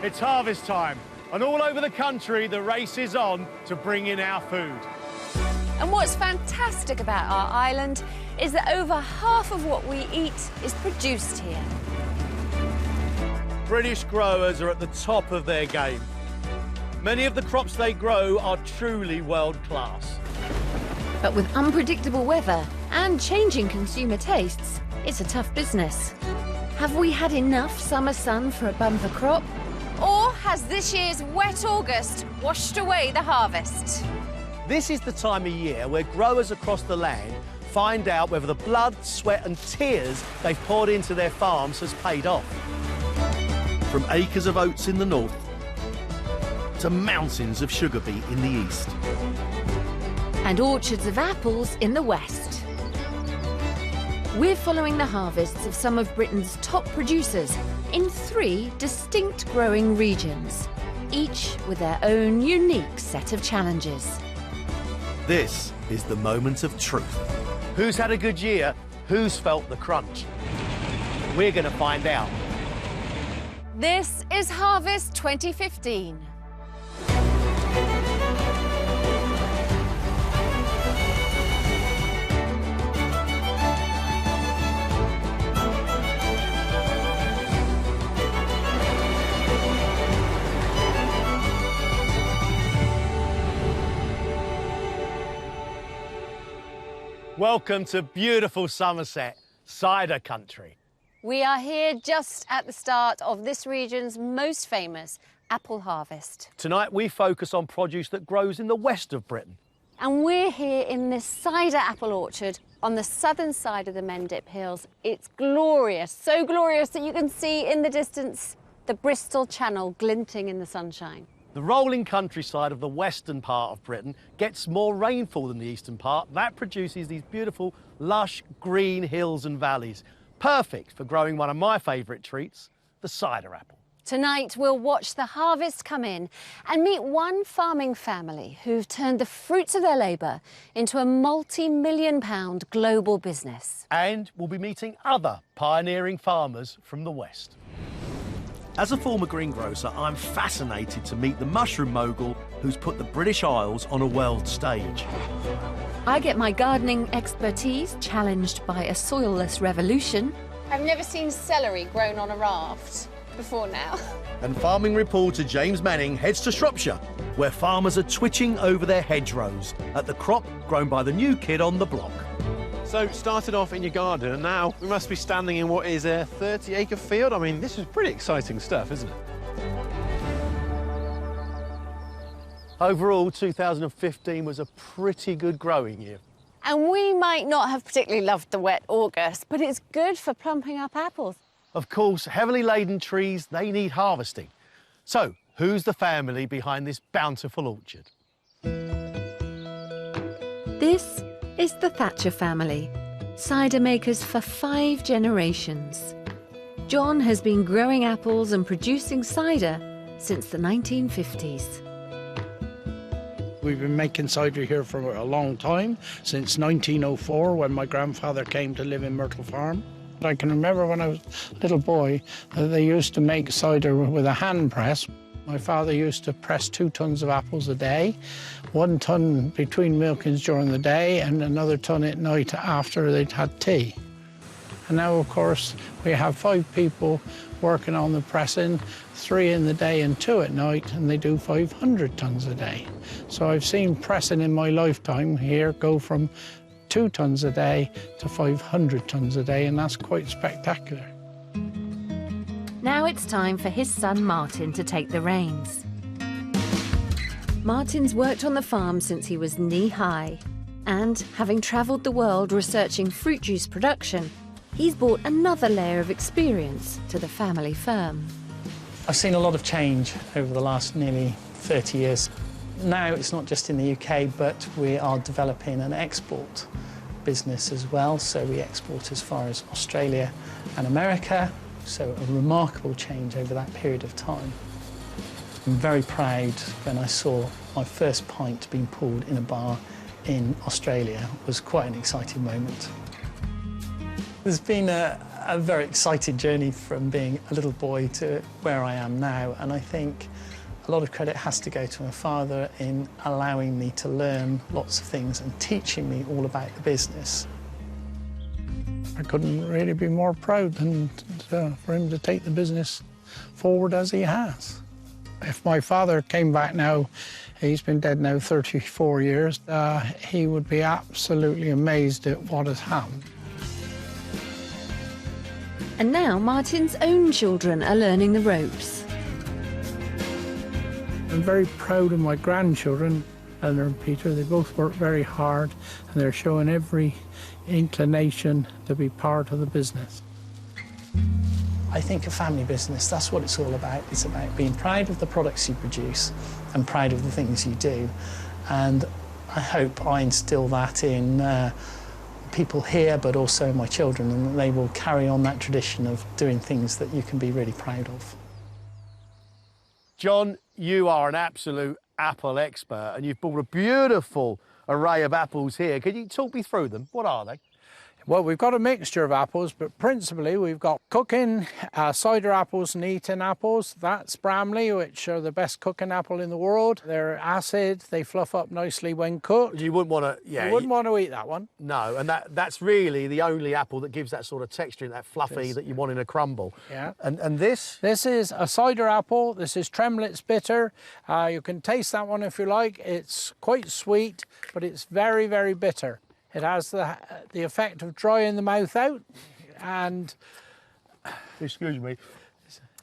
It's harvest time, and all over the country, the race is on to bring in our food. And what's fantastic about our island is that over half of what we eat is produced here. British growers are at the top of their game. Many of the crops they grow are truly world-class. But with unpredictable weather and changing consumer tastes, it's a tough business. Have we had enough summer sun for a bumper crop? Or has this year's wet August washed away the harvest? This is the time of year where growers across the land find out whether the blood, sweat and tears they've poured into their farms has paid off. From acres of oats in the north to mountains of sugar beet in the east. And orchards of apples in the west. We're following the harvests of some of Britain's top producers in 3 distinct growing regions, each with their own unique set of challenges. This is the moment of truth. Who's had a good year? Who's felt the crunch? We're going to find out. This is Harvest 2015. Welcome to beautiful Somerset, cider country. We are here just at the start of this region's most famous apple harvest. Tonight we focus on produce that grows in the west of Britain. And we're here in this cider apple orchard on the southern side of the Mendip Hills. It's glorious, so glorious that you can see in the distance the Bristol Channel glinting in the sunshine. The rolling countryside of the western part of Britain gets more rainfall than the eastern part. That produces these beautiful, lush, green hills and valleys. Perfect for growing one of my favourite treats, the cider apple. Tonight, we'll watch the harvest come in and meet one farming family who've turned the fruits of their labour into a multi-million-pound global business. And we'll be meeting other pioneering farmers from the west. As a former greengrocer, I'm fascinated to meet the mushroom mogul who's put the British Isles on a world stage. I get my gardening expertise challenged by a soilless revolution. I've never seen celery grown on a raft before now. And farming reporter James Manning heads to Shropshire, where farmers are twitching over their hedgerows at the crop grown by the new kid on the block. So, started off in your garden, and now we must be standing in what is a 30-acre field. I mean, this is pretty exciting stuff, isn't it? Overall, 2015 was a pretty good growing year. And we might not have particularly loved the wet August, but it's good for plumping up apples. Of course, heavily laden trees, they need harvesting. So, who's the family behind this bountiful orchard? This is the Thatcher family, cider makers for 5 generations. John has been growing apples and producing cider since the 1950s. We've been making cider here for a long time, since 1904, when my grandfather came to live in Myrtle Farm. I can remember when I was a little boy that they used to make cider with a hand press. My father used to press 2 tons of apples a day, 1 ton between milkings during the day and another ton at night after they'd had tea. And now, of course, we have 5 people working on the pressing, 3 in the day and 2 at night, and they do 500 tons a day. So I've seen pressing in my lifetime here go from 2 tons a day to 500 tons a day, and that's quite spectacular. Now it's time for his son Martin to take the reins. Martin's worked on the farm since he was knee-high, and having travelled the world researching fruit juice production, he's brought another layer of experience to the family firm. I've seen a lot of change over the last nearly 30 years. Now it's not just in the UK, but we are developing an export business as well, so we export as far as Australia and America. So a remarkable change over that period of time. I'm very proud when I saw my first pint being poured in a bar in Australia. It was quite an exciting moment. There's been a a very exciting journey from being a little boy to where I am now, and I think a lot of credit has to go to my father in allowing me to learn lots of things and teaching me all about the business. I couldn't really be more proud than for him to take the business forward as he has. If my father came back now, he's been dead now 34 years, he would be absolutely amazed at what has happened. And now Martin's own children are learning the ropes. I'm very proud of my grandchildren, Eleanor and Peter. They both work very hard and they're showing every inclination to be part of the business. I think a family business, that's what it's all about. It's about being proud of the products you produce and proud of the things you do. And I hope I instill that in people here, but also my children, and they will carry on that tradition of doing things that you can be really proud of. John, you are an absolute apple expert and you've brought a beautiful array of apples here. Can you talk me through them? What are they? Well, we've got a mixture of apples, but principally we've got cooking cider apples and eating apples. That's Bramley, which are the best cooking apple in the world. They're acid, they fluff up nicely when cooked. You wouldn't want to, You wouldn't want to eat that one. No, and that's really the only apple that gives that sort of texture and that fluffy that you want in a crumble. Yeah. And this? This is a cider apple. This is Tremlett's bitter. You can taste that one if you like. It's quite sweet, but it's very, very bitter. It has the effect of drying the mouth out, and... Excuse me.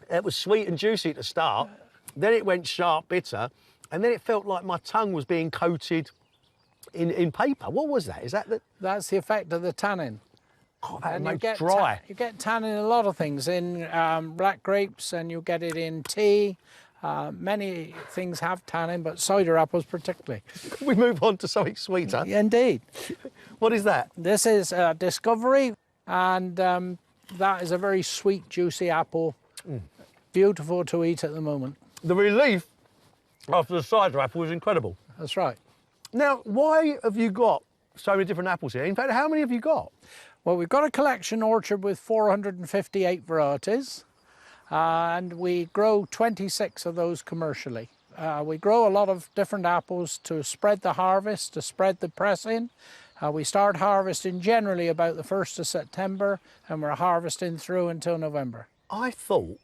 It was sweet and juicy to start, then it went sharp bitter, and then it felt like my tongue was being coated in paper. What was that? Is that the... That's the effect of the tannin. Oh, that And makes dry. You get tannin in a lot of things, in black grapes, and you get it in tea. Many things have tannin, but cider apples particularly. Can we move on to something sweeter? Indeed. What is that? This is Discovery, and that is a very sweet, juicy apple. Beautiful to eat at the moment. The relief after the cider apple is incredible. That's right. Now, why have you got so many different apples here? In fact, how many have you got? Well, we've got a collection orchard with 458 varieties. And we grow 26 of those commercially. We grow a lot of different apples to spread the harvest, to spread the pressing. We start harvesting generally about the 1st of September, and we're harvesting through until November. I thought,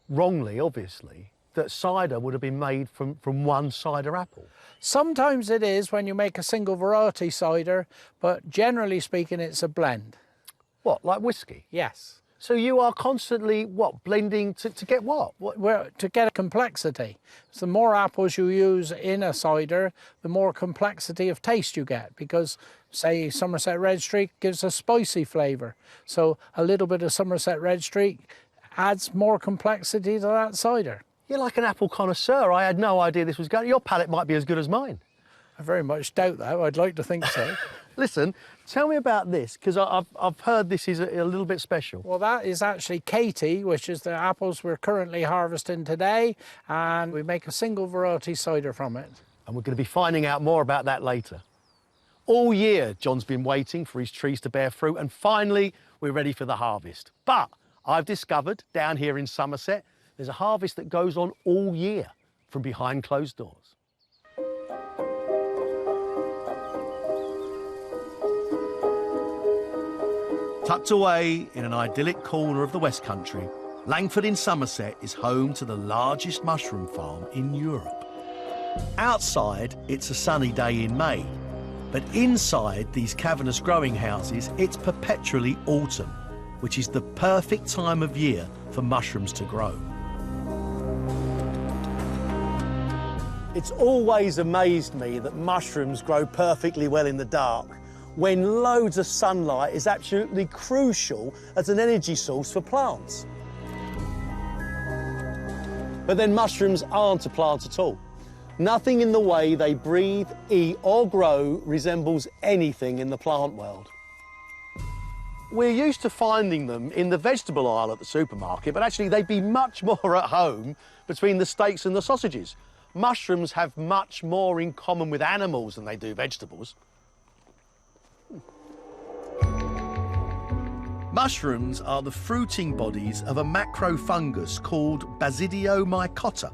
wrongly obviously, that cider would have been made from one cider apple. Sometimes it is when you make a single variety cider, but generally speaking it's a blend. What, like whiskey? Yes. So you are constantly, what, blending to get what? Well, to get a complexity. So the more apples you use in a cider, the more complexity of taste you get, because, say, Somerset Red Streak gives a spicy flavour. So a little bit of Somerset Red Streak adds more complexity to that cider. You're like an apple connoisseur. I had no idea this was going. Your palate might be as good as mine. I very much doubt that. I'd like to think so. Listen, tell me about this, because I've heard this is a little bit special. Well, that is actually Katie, which is the apples we're currently harvesting today, and we make a single variety cider from it. And we're going to be finding out more about that later. All year, John's been waiting for his trees to bear fruit, and finally, we're ready for the harvest. But I've discovered, down here in Somerset, there's a harvest that goes on all year from behind closed doors. Tucked away in an idyllic corner of the West Country, Langford in Somerset is home to the largest mushroom farm in Europe. Outside, it's a sunny day in May, but inside these cavernous growing houses, it's perpetually autumn, which is the perfect time of year for mushrooms to grow. It's always amazed me that mushrooms grow perfectly well in the dark, when loads of sunlight is absolutely crucial as an energy source for plants. But then mushrooms aren't a plant at all. Nothing in the way they breathe, eat or grow resembles anything in the plant world. We're used to finding them in the vegetable aisle at the supermarket, but actually they'd be much more at home between the steaks and the sausages. Mushrooms have much more in common with animals than they do vegetables. Mushrooms are the fruiting bodies of a macrofungus called Basidiomycota.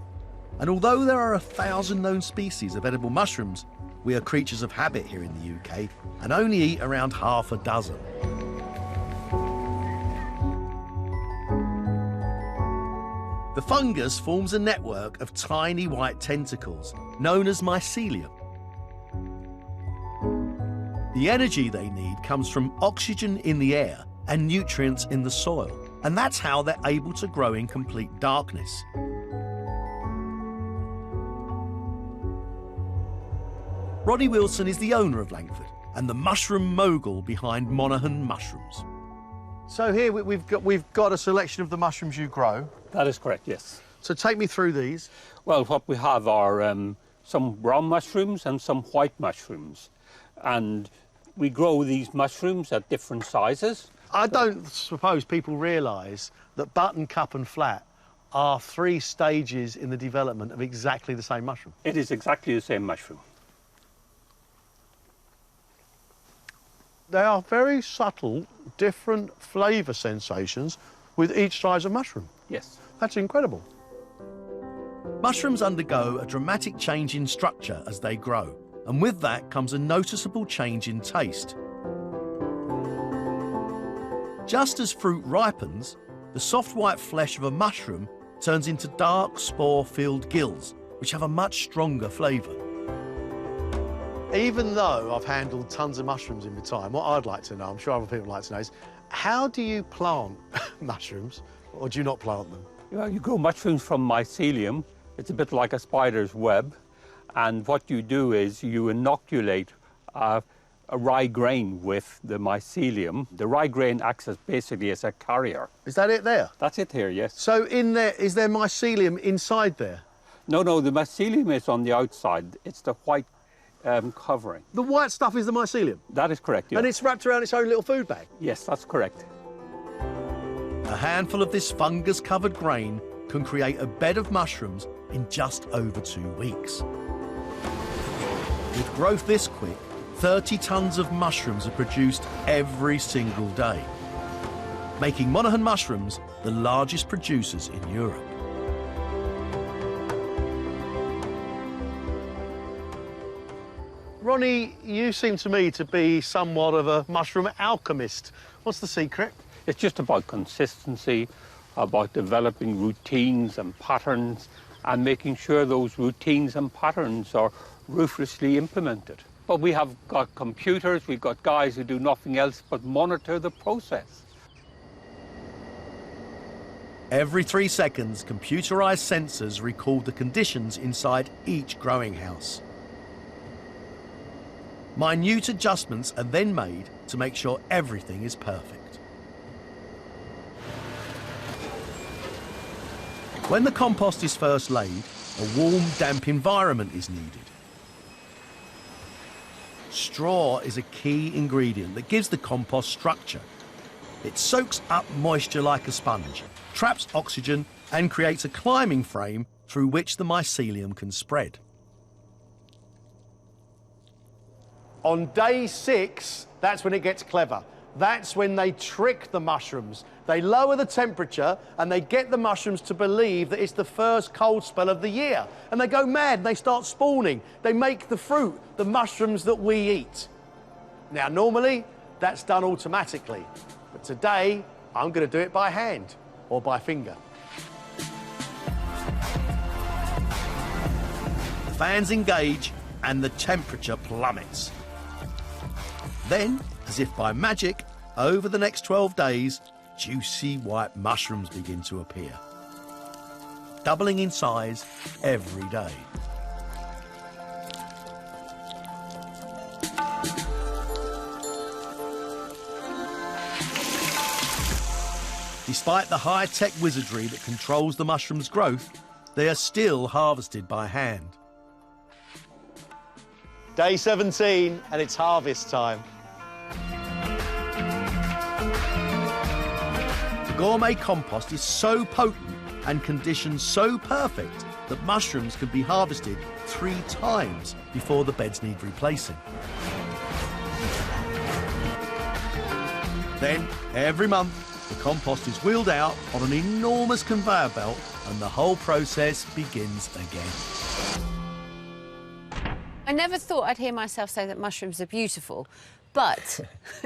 And although there are 1,000 known species of edible mushrooms, we are creatures of habit here in the UK and only eat around half a dozen. The fungus forms a network of tiny white tentacles, known as mycelium. The energy they need comes from oxygen in the air and nutrients in the soil, and that's how they're able to grow in complete darkness. Ronnie Wilson is the owner of Langford and the mushroom mogul behind Monaghan Mushrooms. So here we've got a selection of the mushrooms you grow. That is correct, yes. So take me through these. Well, what we have are some brown mushrooms and some white mushrooms. And we grow these mushrooms at different sizes. I don't suppose people realise that button, cup and flat are 3 stages in the development of exactly the same mushroom. It is exactly the same mushroom. They are very subtle, different flavour sensations with each size of mushroom. Yes. That's incredible. Mushrooms undergo a dramatic change in structure as they grow, and with that comes a noticeable change in taste. Just as fruit ripens, the soft white flesh of a mushroom turns into dark spore-filled gills, which have a much stronger flavour. Even though I've handled tons of mushrooms in my time, what I'd like to know, I'm sure other people would like to know, is how do you plant mushrooms, or do you not plant them? Well, you grow mushrooms from mycelium. It's a bit like a spider's web. And what you do is you inoculate a rye grain with the mycelium. The rye grain acts basically as a carrier. Is that it there? That's it here, yes. So is there mycelium inside there? No, the mycelium is on the outside. It's the white covering. The white stuff is the mycelium? That is correct, yes. And it's wrapped around its own little food bag? Yes, that's correct. A handful of this fungus-covered grain can create a bed of mushrooms in just over 2 weeks. With growth this quick, 30 tonnes of mushrooms are produced every single day, making Monaghan Mushrooms the largest producers in Europe. Ronnie, you seem to me to be somewhat of a mushroom alchemist. What's the secret? It's just about consistency, about developing routines and patterns, and making sure those routines and patterns are ruthlessly implemented. But we have got computers, we've got guys who do nothing else but monitor the process. Every 3 seconds, computerised sensors record the conditions inside each growing house. Minute adjustments are then made to make sure everything is perfect. When the compost is first laid, a warm, damp environment is needed. Straw is a key ingredient that gives the compost structure. It soaks up moisture like a sponge, traps oxygen, and creates a climbing frame through which the mycelium can spread. On day 6, that's when it gets clever. That's when they trick the mushrooms. They lower the temperature and they get the mushrooms to believe that it's the first cold spell of the year. And they go mad and they start spawning. They make the fruit, the mushrooms that we eat. Now, normally, that's done automatically. But today, I'm going to do it by hand or by finger. Fans engage and the temperature plummets. Then, as if by magic, over the next 12 days, juicy white mushrooms begin to appear, doubling in size every day. Despite the high-tech wizardry that controls the mushroom's growth, they are still harvested by hand. Day 17, and it's harvest time. The gourmet compost is so potent and conditions so perfect that mushrooms can be harvested 3 times before the beds need replacing. Then, every month, the compost is wheeled out on an enormous conveyor belt and the whole process begins again. I never thought I'd hear myself say that mushrooms are beautiful, but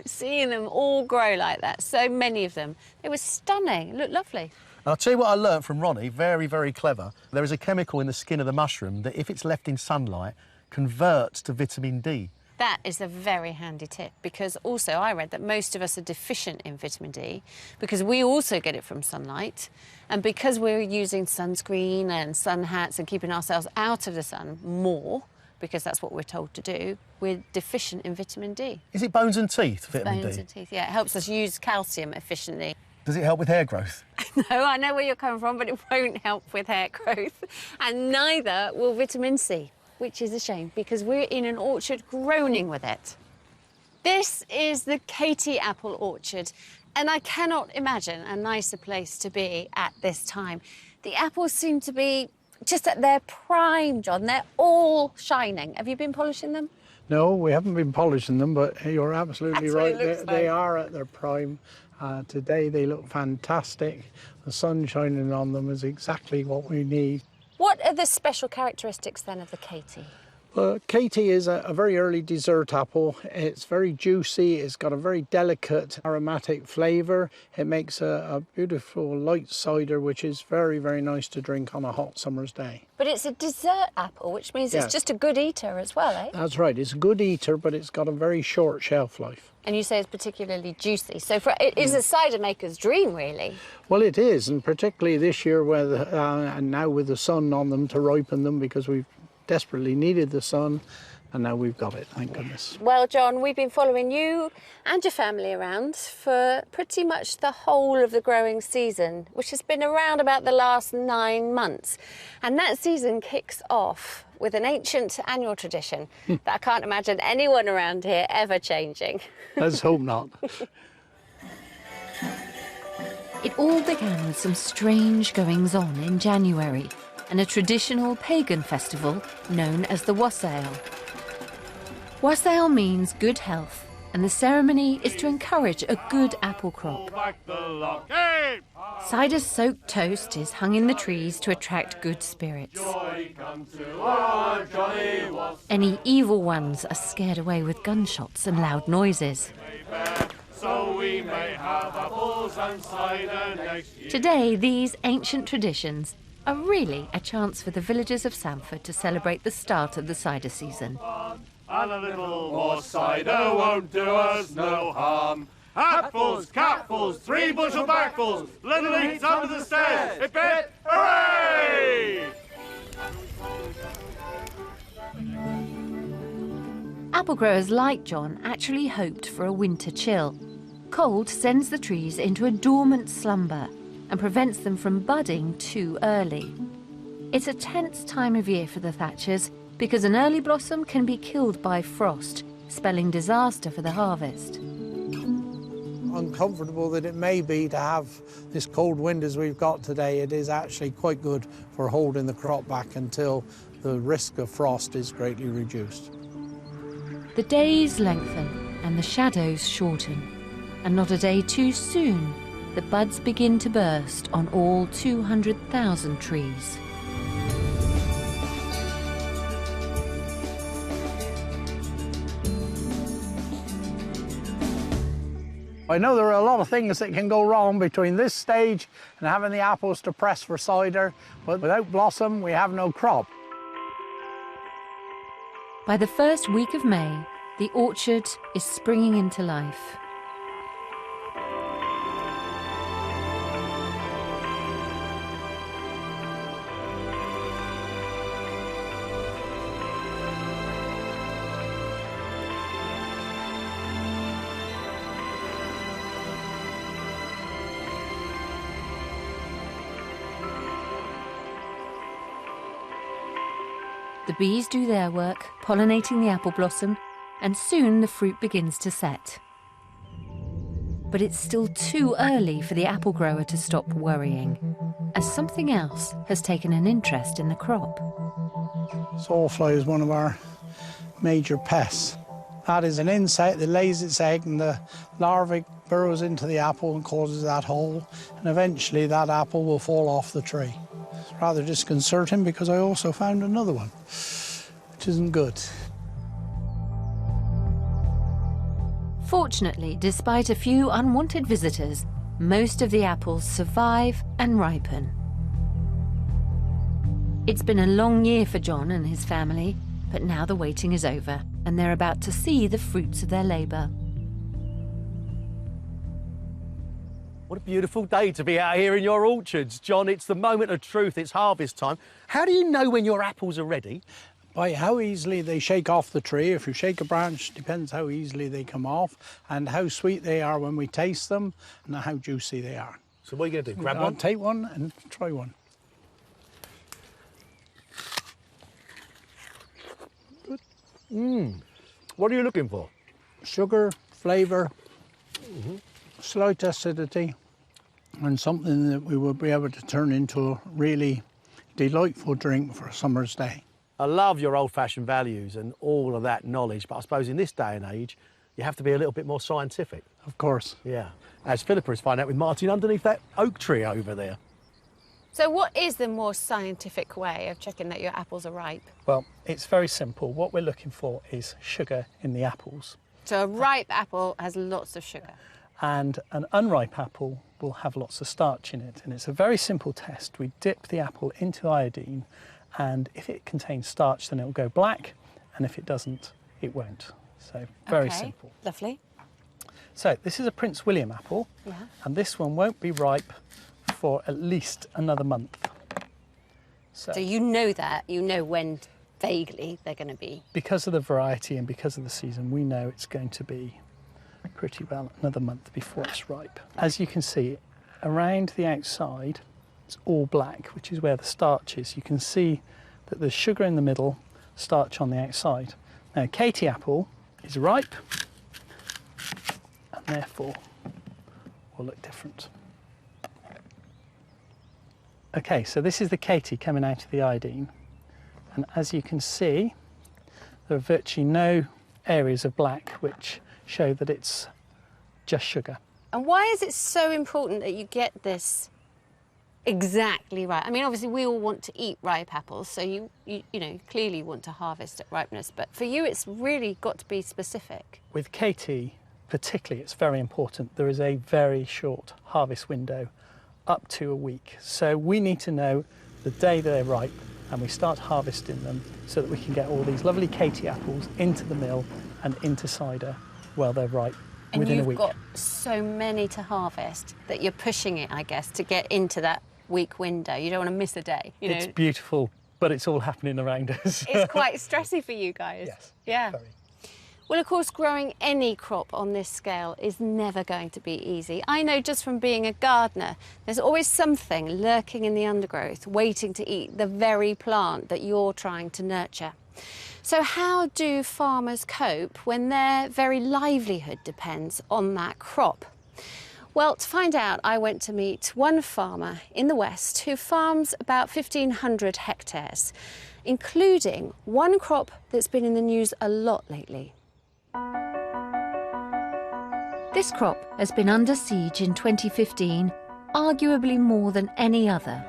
seeing them all grow like that, so many of them, they were stunning. It looked lovely. I'll tell you what I learnt from Ronnie, very, very clever. There is a chemical in the skin of the mushroom that, if it's left in sunlight, converts to vitamin D. That is a very handy tip, because also I read that most of us are deficient in vitamin D because we also get it from sunlight, and because we're using sunscreen and sun hats and keeping ourselves out of the sun more, because that's what we're told to do, we're deficient in vitamin D. Is it bones and teeth, vitamin Bones D? and teeth, yeah. It helps us use calcium efficiently. Does it help with hair growth? No, I know where you're coming from, but it won't help with hair growth. And neither will vitamin C, which is a shame, because we're in an orchard groaning with it. This is the Katie apple orchard, and I cannot imagine a nicer place to be at this time. The apples seem to be just at their prime, John. They're all shining. Have you been polishing them? No, we haven't been polishing them, but you're absolutely That's what right. it looks They like. are at their prime. Today they look fantastic. The sun shining on them is exactly what we need. What are the special characteristics then of the Katie? Katie is a very early dessert apple. It's very juicy, it's got a very delicate aromatic flavour. It makes a beautiful light cider, which is very, very nice to drink on a hot summer's day. But it's a dessert apple, which means Yeah. it's just a good eater as well, eh? That's right, it's a good eater, but it's got a very short shelf life. And you say it's particularly juicy. So it is a cider maker's dream, really. Well, it is, and particularly this year, and now with the sun on them to ripen them, because we've desperately needed the sun, and now we've got it, thank goodness. Well, John, we've been following you and your family around for pretty much the whole of the growing season, which has been around about the last 9 months. And that season kicks off with an ancient annual tradition that I can't imagine anyone around here ever changing. Let's hope not. It all began with some strange goings-on in January and a traditional pagan festival known as the Wassail. Wassail means good health, and the ceremony is to encourage a good apple crop. Cider-soaked toast is hung in the trees to attract good spirits. Any evil ones are scared away with gunshots and loud noises. So we may have apples and cider next year. Today, these ancient traditions are really a chance for the villagers of Sanford to celebrate the start of the cider season. And a little more cider won't do us no harm. Hatfuls, capfuls, 3 bushel bagfuls, little eats under the stairs. Hip hip, hooray! Apple growers like John actually hoped for a winter chill. Cold sends the trees into a dormant slumber and prevents them from budding too early. It's a tense time of year for the Thatchers because an early blossom can be killed by frost, spelling disaster for the harvest. Uncomfortable that it may be to have this cold wind as we've got today, it is actually quite good for holding the crop back until the risk of frost is greatly reduced. The days lengthen and the shadows shorten, and not a day too soon, the buds begin to burst on all 200,000 trees. I know there are a lot of things that can go wrong between this stage and having the apples to press for cider, but without blossom, we have no crop. By the first week of May, the orchard is springing into life. The bees do their work, pollinating the apple blossom, and soon the fruit begins to set. But it's still too early for the apple grower to stop worrying, as something else has taken an interest in the crop. Sawfly is one of our major pests. That is an insect that lays its egg, and the larvae burrows into the apple and causes that hole, and eventually that apple will fall off the tree. It's rather disconcerting because I also found another one, which isn't good. Fortunately, despite a few unwanted visitors, most of the apples survive and ripen. It's been a long year for John and his family, but now the waiting is over and they're about to see the fruits of their labour. What a beautiful day to be out here in your orchards. John, it's the moment of truth, it's harvest time. How do you know when your apples are ready? By how easily they shake off the tree. If you shake a branch, depends how easily they come off, and how sweet they are when we taste them, and how juicy they are. So what are you going to do, grab I'll one? take one and try one. What are you looking for? Sugar, flavour, slight acidity, and something that we will be able to turn into a really delightful drink for a summer's day. I love your old-fashioned values and all of that knowledge, but I suppose in this day and age, you have to be a little bit more scientific. Of course. Yeah. As Philippa is finding out with Martin underneath that oak tree over there. So what is the more scientific way of checking that your apples are ripe? Well, it's very simple. What we're looking for is sugar in the apples. So a ripe apple has lots of sugar. And an unripe apple will have lots of starch in it. And it's a very simple test. We dip the apple into iodine, and if it contains starch, then it will go black, and if it doesn't, it won't. So very simple. Lovely. So this is a Prince William apple, and this one won't be ripe for at least another month. So you know that, you know when vaguely they're going to be. Because of the variety and because of the season, we know it's going to be pretty well another month before it's ripe. As you can see, around the outside, it's all black, which is where the starch is. You can see that there's sugar in the middle, starch on the outside. Now, Katie apple is ripe, and therefore will look different. Okay, so this is the Katie coming out of the iodine, and as you can see, there are virtually no areas of black which show that it's just sugar. And why is it so important that you get this exactly right? I mean, obviously we all want to eat ripe apples, so you know, clearly want to harvest at ripeness, but for you it's really got to be specific. With Katie particularly, it's very important. There is a very short harvest window, up to a week. So we need to know the day they're ripe, and we start harvesting them so that we can get all these lovely Katie apples into the mill and into cider while they're ripe within a week. And you've got so many to harvest that you're pushing it, I guess, to get into that week window. You don't want to miss a day. You know? It's beautiful, but it's all happening around us. It's quite stressy for you guys. Yes. Yeah. Very. Well, of course, growing any crop on this scale is never going to be easy. I know just from being a gardener, there's always something lurking in the undergrowth, waiting to eat the very plant that you're trying to nurture. So how do farmers cope when their very livelihood depends on that crop? Well, to find out, I went to meet one farmer in the West who farms about 1,500 hectares, including one crop that's been in the news a lot lately. This crop has been under siege in 2015, arguably more than any other.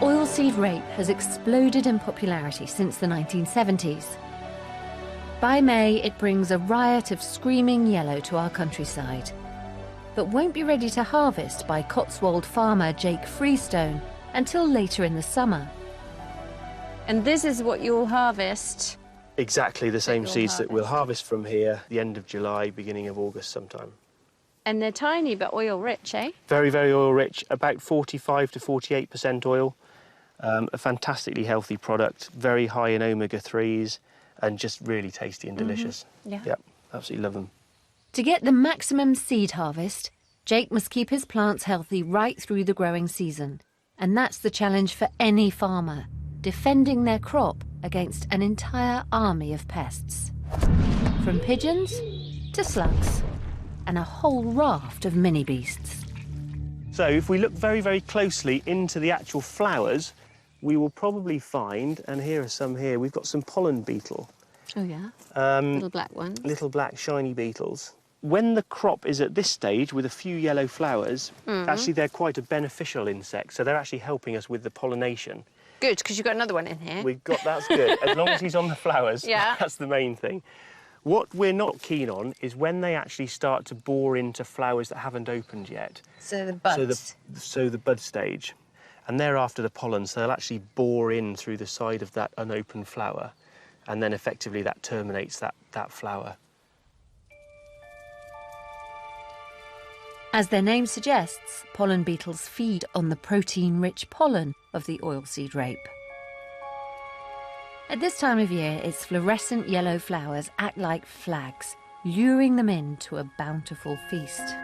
Oilseed rape has exploded in popularity since the 1970s. By May, it brings a riot of screaming yellow to our countryside, but won't be ready to harvest by Cotswold farmer Jake Freestone until later in the summer. And this is what you'll harvest? Exactly the same seeds that we'll harvest from here, the end of July, beginning of August sometime. And they're tiny but oil rich, eh? Very, very oil rich, about 45 to 48% oil. A fantastically healthy product, very high in omega-3s, and just really tasty and delicious. Yeah. Yep, absolutely love them. To get the maximum seed harvest, Jake must keep his plants healthy right through the growing season. And that's the challenge for any farmer, defending their crop against an entire army of pests. From pigeons to slugs, and a whole raft of mini-beasts. So if we look very, very closely into the actual flowers, we will probably find, and here are some here, we've got some pollen beetle. Oh, yeah? Little black ones. Little black shiny beetles. When the crop is at this stage with a few yellow flowers, actually they're quite a beneficial insect, so they're actually helping us with the pollination. Good, because you've got another one in here. That's good. As long as he's on the flowers, yeah. That's the main thing. What we're not keen on is when they actually start to bore into flowers that haven't opened yet. So the buds. So the bud stage. And they're after the pollen, so they'll actually bore in through the side of that unopened flower, and then effectively that terminates that flower. As their name suggests, pollen beetles feed on the protein-rich pollen of the oilseed rape. At this time of year, its fluorescent yellow flowers act like flags, luring them into a bountiful feast.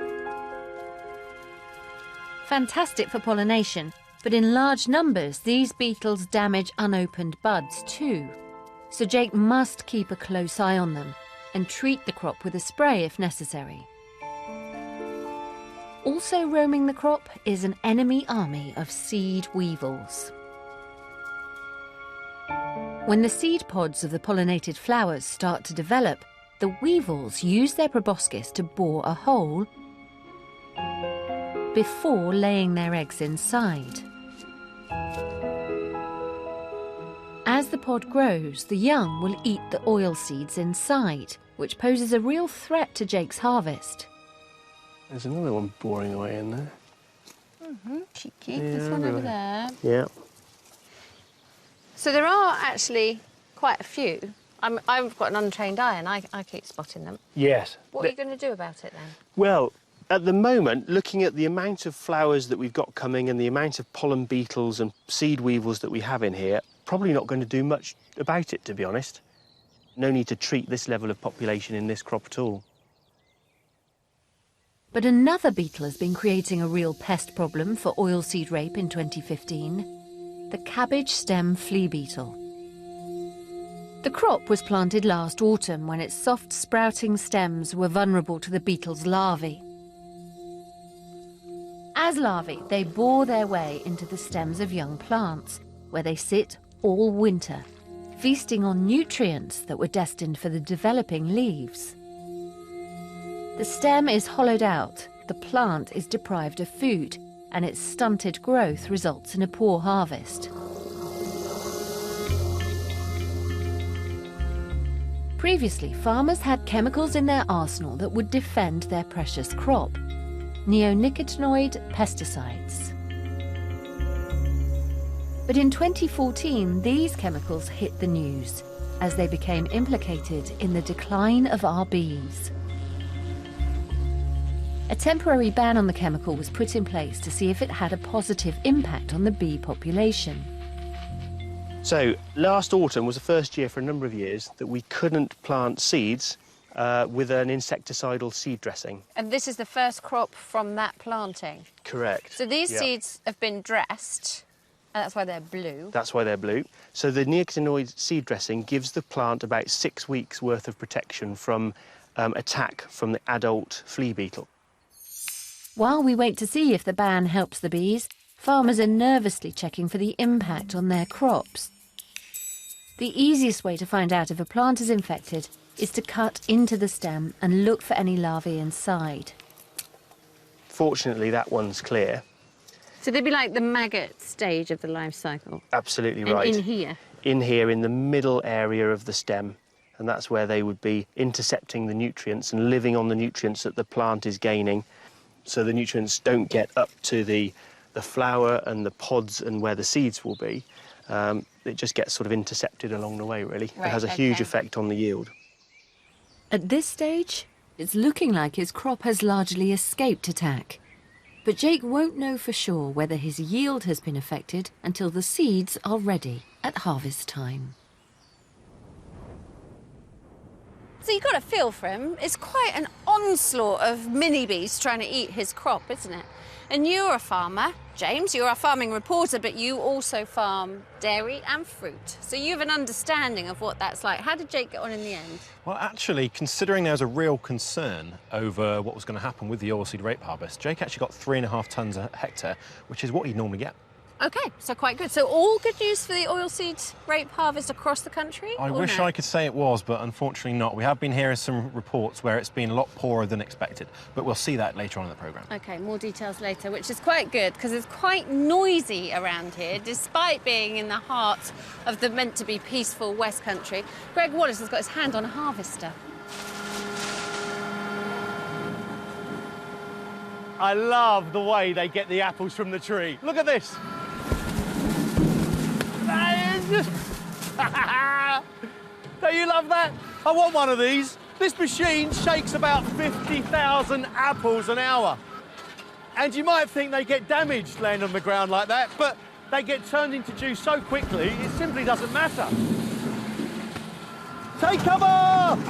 Fantastic for pollination, but in large numbers, these beetles damage unopened buds too. So Jake must keep a close eye on them and treat the crop with a spray if necessary. Also roaming the crop is an enemy army of seed weevils. When the seed pods of the pollinated flowers start to develop, the weevils use their proboscis to bore a hole before laying their eggs inside. As the pod grows, the young will eat the oil seeds inside, which poses a real threat to Jake's harvest. There's another one boring away in there. Cheeky. Yeah, this one over there. Yeah. So there are actually quite a few. I've got an untrained eye and I keep spotting them. Yes. What are you going to do about it then? Well, at the moment, looking at the amount of flowers that we've got coming and the amount of pollen beetles and seed weevils that we have in here, probably not going to do much about it, to be honest. No need to treat this level of population in this crop at all. But another beetle has been creating a real pest problem for oilseed rape in 2015, the cabbage stem flea beetle. The crop was planted last autumn when its soft sprouting stems were vulnerable to the beetle's larvae. As larvae, they bore their way into the stems of young plants, where they sit all winter, feasting on nutrients that were destined for the developing leaves. The stem is hollowed out, the plant is deprived of food, and its stunted growth results in a poor harvest. Previously, farmers had chemicals in their arsenal that would defend their precious crop: neonicotinoid pesticides. But in 2014, these chemicals hit the news as they became implicated in the decline of our bees. A temporary ban on the chemical was put in place to see if it had a positive impact on the bee population. So, last autumn was the first year for a number of years that we couldn't plant seeds with an insecticidal seed dressing. And this is the first crop from that planting? Correct. So these seeds have been dressed, and that's why they're blue? That's why they're blue. So the neonicotinoid seed dressing gives the plant about 6 weeks' worth of protection from attack from the adult flea beetle. While we wait to see if the ban helps the bees, farmers are nervously checking for the impact on their crops. The easiest way to find out if a plant is infected is to cut into the stem and look for any larvae inside. Fortunately, that one's clear. So they'd be like the maggot stage of the life cycle? Absolutely right. In here? In here, in the middle area of the stem. And that's where they would be intercepting the nutrients and living on the nutrients that the plant is gaining. So the nutrients don't get up to the flower and the pods and where the seeds will be. It just gets sort of intercepted along the way, really. Right, it has a huge effect on the yield. At this stage, it's looking like his crop has largely escaped attack. But Jake won't know for sure whether his yield has been affected until the seeds are ready at harvest time. So you've got a feel for him. It's quite an onslaught of mini-bees trying to eat his crop, isn't it? And you're a farmer, James, you're a farming reporter, but you also farm dairy and fruit. So you have an understanding of what that's like. How did Jake get on in the end? Well, actually, considering there was a real concern over what was going to happen with the oilseed rape harvest, Jake actually got 3.5 tonnes a hectare, which is what he'd normally get. OK, so quite good. So all good news for the oilseed grape harvest across the country? I wish I could say it was, but unfortunately not. We have been hearing some reports where it's been a lot poorer than expected, but we'll see that later on in the programme. OK, more details later, which is quite good because it's quite noisy around here, despite being in the heart of the meant-to-be peaceful West Country. Gregg Wallace has got his hand on a harvester. I love the way they get the apples from the tree. Look at this. That is just... Don't you love that? I want one of these. This machine shakes about 50,000 apples an hour. And you might think they get damaged laying on the ground like that, but they get turned into juice so quickly, it simply doesn't matter. Take cover!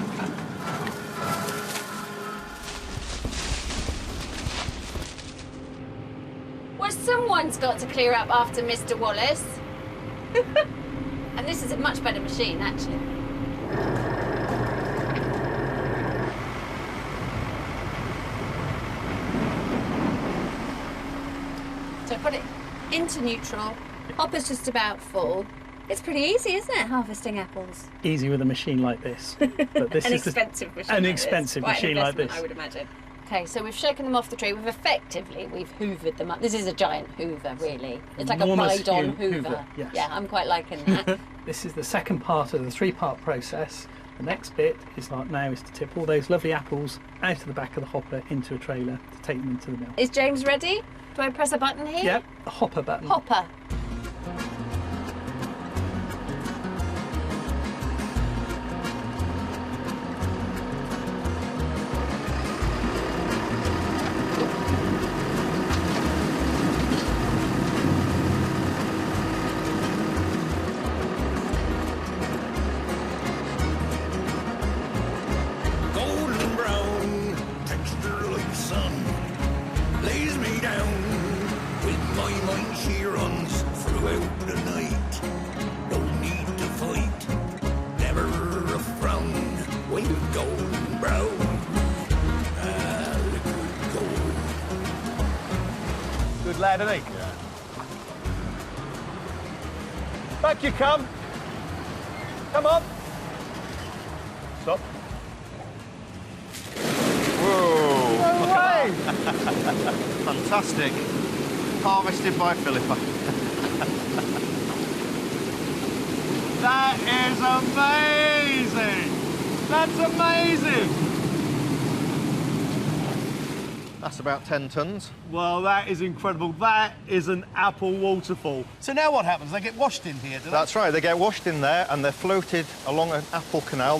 Well, someone's got to clear up after Mr. Wallace. And this is a much better machine, actually. So put it into neutral. Hopper's just about full. It's pretty easy, isn't it, harvesting apples? Easy with a machine like this. But this An is expensive machine. an expensive machine like this. I would imagine. OK, so we've shaken them off the tree. We've hoovered them up. This is a giant hoover, really. It's like Enormous a bygone hoover. yes. Yeah, I'm quite liking that. This is the second part of the three-part process. The next bit is to tip all those lovely apples out of the back of the hopper into a trailer to take them into the mill. Is James ready? Do I press a button here? Yep, the hopper button. Hopper. Good lad, isn't he? Yeah. Back you come. Come on. Stop. Whoa. No way. Fantastic. Harvested by Philippa. That is amazing. That's amazing. That's about 10 tonnes. Well, that is incredible. That is an apple waterfall. So now what happens? They get washed in here, do they? That's right. They get washed in there and they're floated along an apple canal.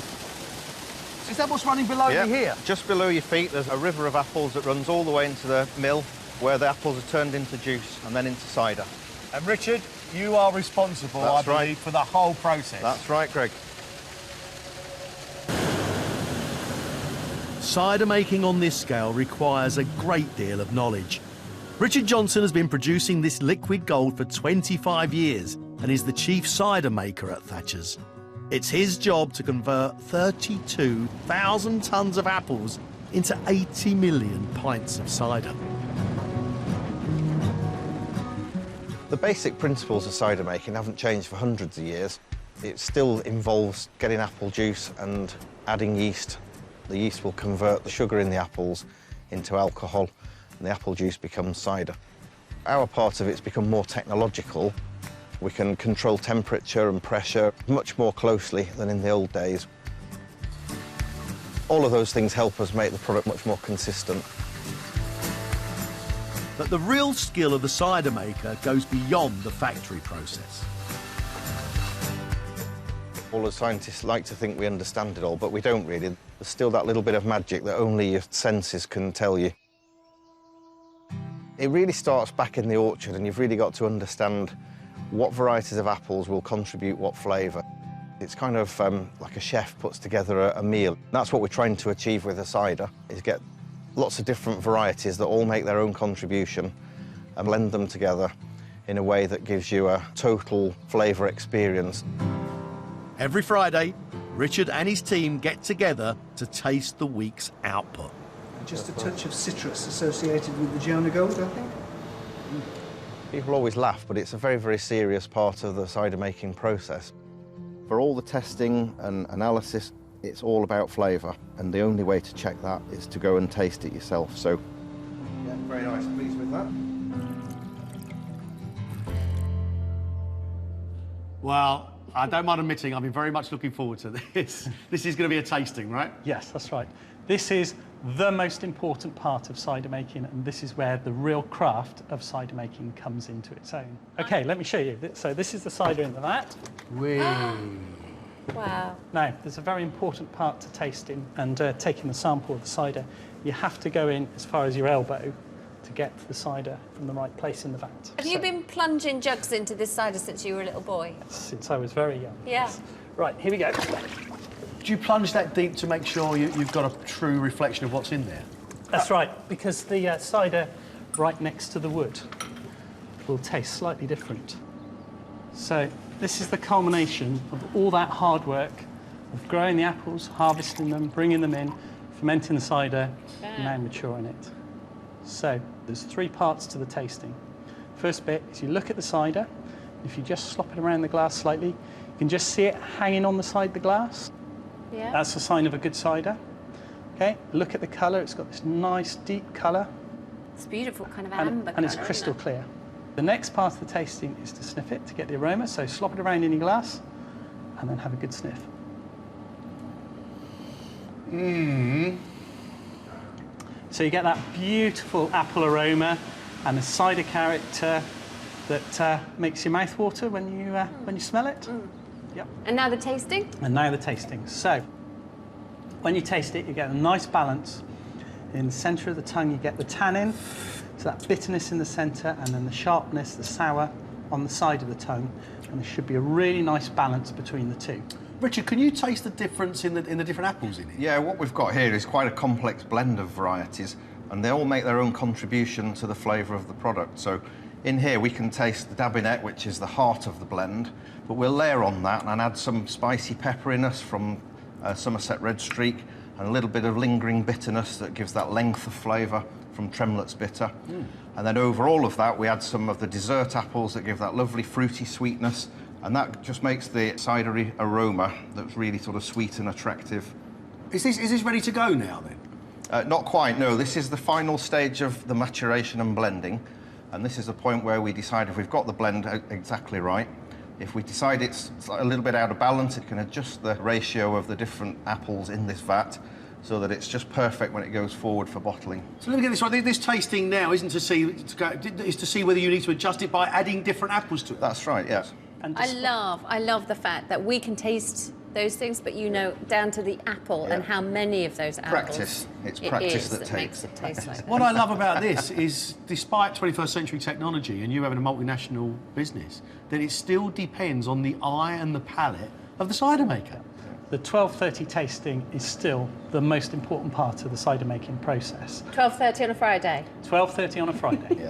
Is that what's running below me here? Just below your feet, there's a river of apples that runs all the way into the mill, where the apples are turned into juice and then into cider. And Richard, you are responsible, I believe, for the whole process. That's right, Greg. Cider making on this scale requires a great deal of knowledge. Richard Johnson has been producing this liquid gold for 25 years and is the chief cider maker at Thatcher's. It's his job to convert 32,000 tonnes of apples into 80 million pints of cider. The basic principles of cider making haven't changed for hundreds of years. It still involves getting apple juice and adding yeast. The yeast will convert the sugar in the apples into alcohol, and the apple juice becomes cider. Our part of it's become more technological. We can control temperature and pressure much more closely than in the old days. All of those things help us make the product much more consistent. But the real skill of the cider maker goes beyond the factory process. All the scientists like to think we understand it all, but we don't really. There's still that little bit of magic that only your senses can tell you. It really starts back in the orchard, and you've really got to understand what varieties of apples will contribute what flavour. It's kind of like a chef puts together a meal. That's what we're trying to achieve with the cider, is get lots of different varieties that all make their own contribution and blend them together in a way that gives you a total flavour experience. Every Friday, Richard and his team get together to taste the week's output. Just a touch of citrus associated with the Jonah Gold, I think. People always laugh, but it's a very, very serious part of the cider making process. For all the testing and analysis, it's all about flavour, and the only way to check that is to go and taste it yourself. So, yeah, very nice. Pleased with that. Well, I don't mind admitting I've been very much looking forward to this. This is going to be a tasting, right? Yes, that's right. This is the most important part of cider making, and this is where the real craft of cider making comes into its own. OK, let me show you. So this is the cider in the vat. Whee. Wow. Now, there's a very important part to tasting and taking the sample of the cider. You have to go in as far as your elbow to get the cider from the right place in the vat. Have you been plunging jugs into this cider since you were a little boy? Since I was very young. Yeah. Yes. Right, here we go. Do you plunge that deep to make sure you've got a true reflection of what's in there? That's right, because the cider right next to the wood will taste slightly different. So this is the culmination of all that hard work of growing the apples, harvesting them, bringing them in, fermenting the cider, and now maturing it. So there's 3 parts to the tasting. First bit is you look at the cider. If you just slop it around the glass slightly, you can just see it hanging on the side of the glass. Yeah. That's a sign of a good cider. Okay, look at the colour. It's got this nice deep colour. It's beautiful, kind of amber And it's colour, crystal isn't it? clear. The next part of the tasting is to sniff it to get the aroma. So slop it around in your glass and then have a good sniff. Mmm. So you get that beautiful apple aroma and the cider character that makes your mouth water when you smell it. Yep. And now the tasting? And now the tasting. So when you taste it, you get a nice balance. In the centre of the tongue, you get the tannin, so that bitterness in the centre, and then the sharpness, the sour on the side of the tongue. And there should be a really nice balance between the two. Richard, can you taste the difference in the different apples in it? Yeah, what we've got here is quite a complex blend of varieties, and they all make their own contribution to the flavour of the product. So in here we can taste the Dabinet, which is the heart of the blend, but we'll layer on that and add some spicy pepperiness from Somerset Red Streak and a little bit of lingering bitterness that gives that length of flavour from Tremlett's Bitter. And then over all of that we add some of the dessert apples that give that lovely fruity sweetness, and that just makes the cidery aroma that's really sort of sweet and attractive. Is this ready to go now then? Not quite, no. This is the final stage of the maturation and blending, and this is the point where we decide if we've got the blend exactly right. If we decide it's a little bit out of balance, it can adjust the ratio of the different apples in this vat so that it's just perfect when it goes forward for bottling. So let me get this right. This tasting now isn't to see is to see whether you need to adjust it by adding different apples to it. That's right, yes. And I love the fact that we can taste those things, but you know down to the apple and how many of those apples. Practice. It's practice that makes it taste like that. What I love about this is, despite 21st century technology and you having a multinational business, that it still depends on the eye and the palate of the cider maker. The 12:30 tasting is still the most important part of the cider making process. 12:30 on a Friday. 12:30 on a Friday.